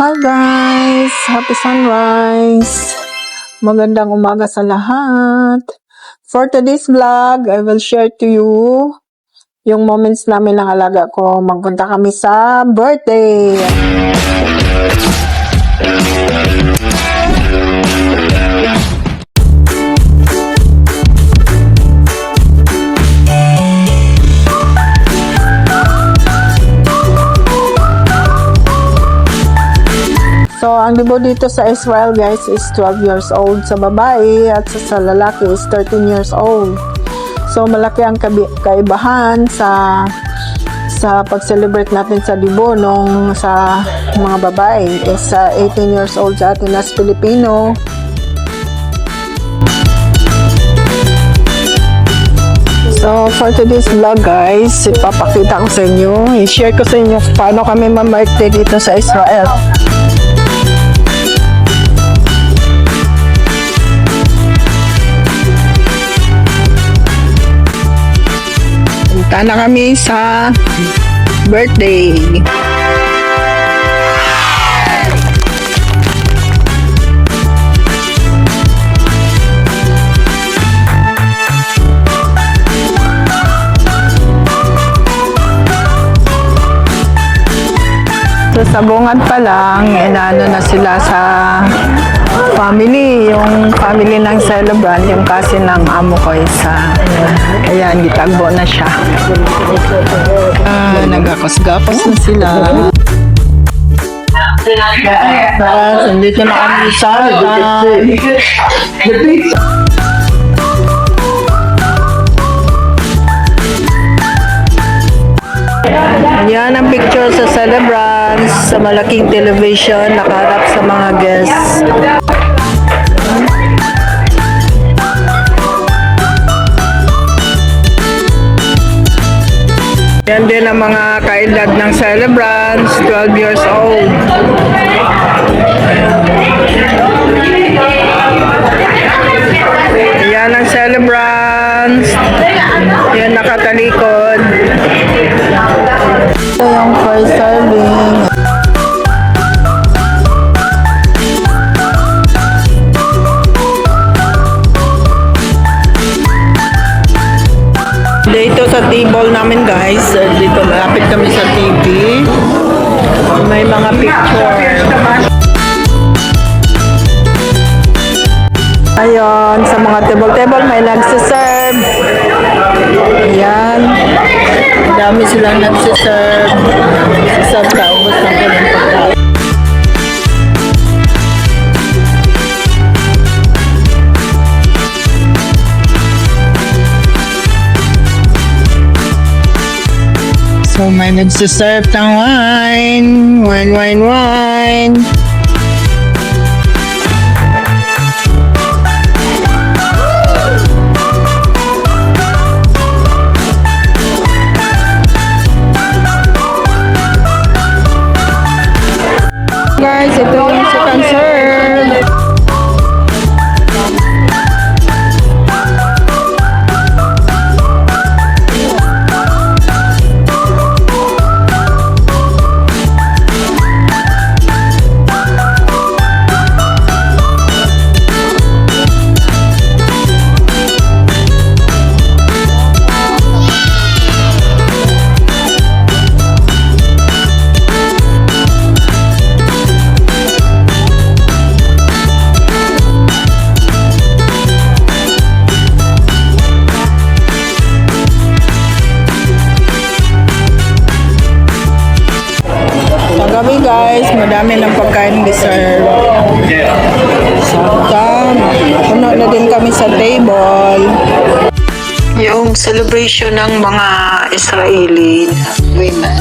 Hi guys! Happy sunrise! Magandang umaga sa lahat! For today's vlog, I will share to you yung moments namin ng alaga ko. Magpunta kami sa birthday! So, ang libo dito sa Israel guys is 12 years old sa babae at sa lalaki is 13 years old. So, malaki ang kaibahan sa pag-celebrate natin sa libo nung sa mga babae is 18 years old sa atin as Pilipino. So, for today's vlog guys, ipapakita ko sa inyo, i-share ko sa inyo paano kami ma-birthday dito sa Israel. Punta na kami sa birthday. So, sa bungad pa lang, inaano na sila sa family, yung family ng celebrant, yung kasi ng amo ko isa. Ayan, gitagbo na siya. Nagakos-gakos na sila. Nandito na kami sa yan ang picture sa celebrants sa malaking television nakaharap sa mga guests. Yan din ang mga kaedad ng celebrants, 12 years old. Yan ang celebrants. Yan nakatalikod. Ito yung first serving. Dito sa table namin guys, dito malapit kami sa TV. May mga picture. Ayun, sa mga table may nagsiserve. Ayan. Dami silang nagsiserve. Sa taubos ng kanyang pagkain. So, may nagsiserve ng wine. Wine. Guys, ito yung second serve. Gabi guys, madami ng pagkain deserve. Saka, puno na din kami sa table. Yung celebration ng mga Israeli women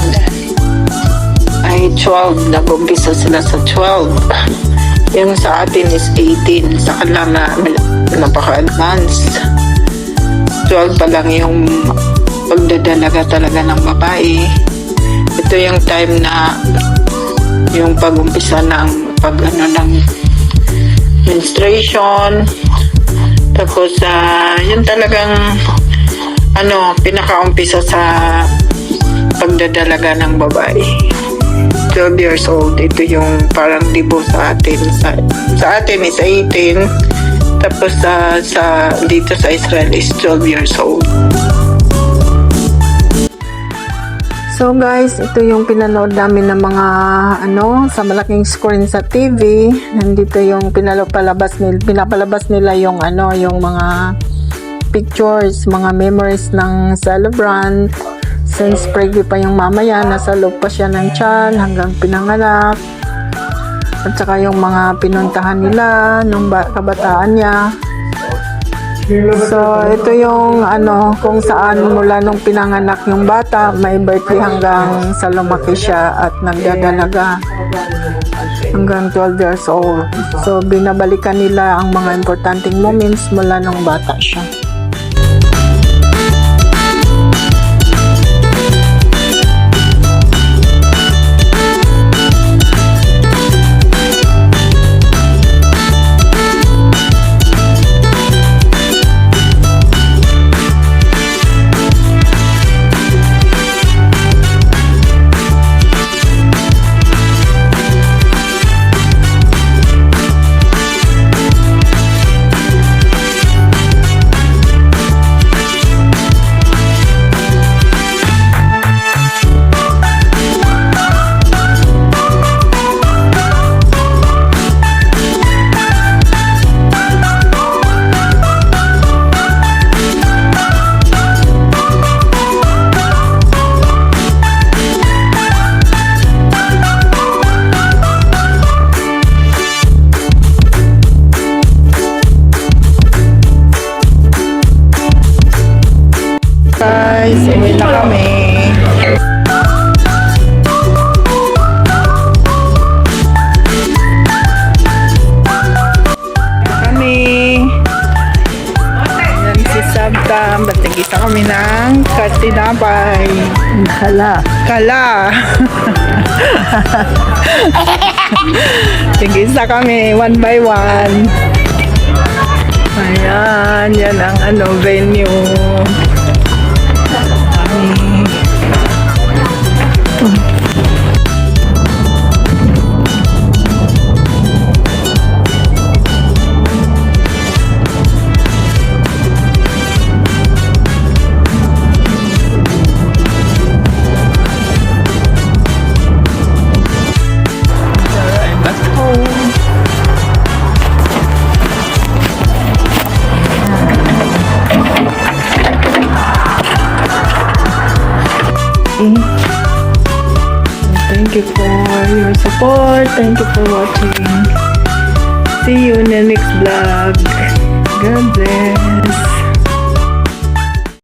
ay 12. Nag-umpisa sila sa 12. Yung sa atin is 18. Sa kanila na napaka-advanced. 12 pa lang yung pagdadalaga talaga ng babae. Ito yung time na yung pag-umpisa ng ng menstruation. Tapos yun talagang pinaka-umpisa sa pagdadalaga ng babae. 12 years old. Ito yung parang libo sa atin. Sa atin is 18. Tapos dito sa Israel is 12 years old. So guys, ito yung pinanood namin ng mga sa malaking screen sa TV. Nandito yung pinapalabas nila yung yung mga pictures, mga memories ng celebrant. Since pregnant pa yung mama yan, nasa loob pa siya ng tiyan hanggang pinanganak. At saka yung mga pinuntahan nila nung kabataan niya. So, ito yung kung saan mula nung pinanganak yung bata, may birthday hanggang sa lumaki siya at nagdadalaga hanggang 12 years old. So, binabalikan nila ang mga importanteng moments mula nung bata siya. Guys, uwi na kami. Yan si Sabta. Batigisa kami ng katinapay. Kala. Tigisa kami one by one. Ayan, yan ang venue. Thank you for your support. Thank you for watching. See you in the next vlog. God bless.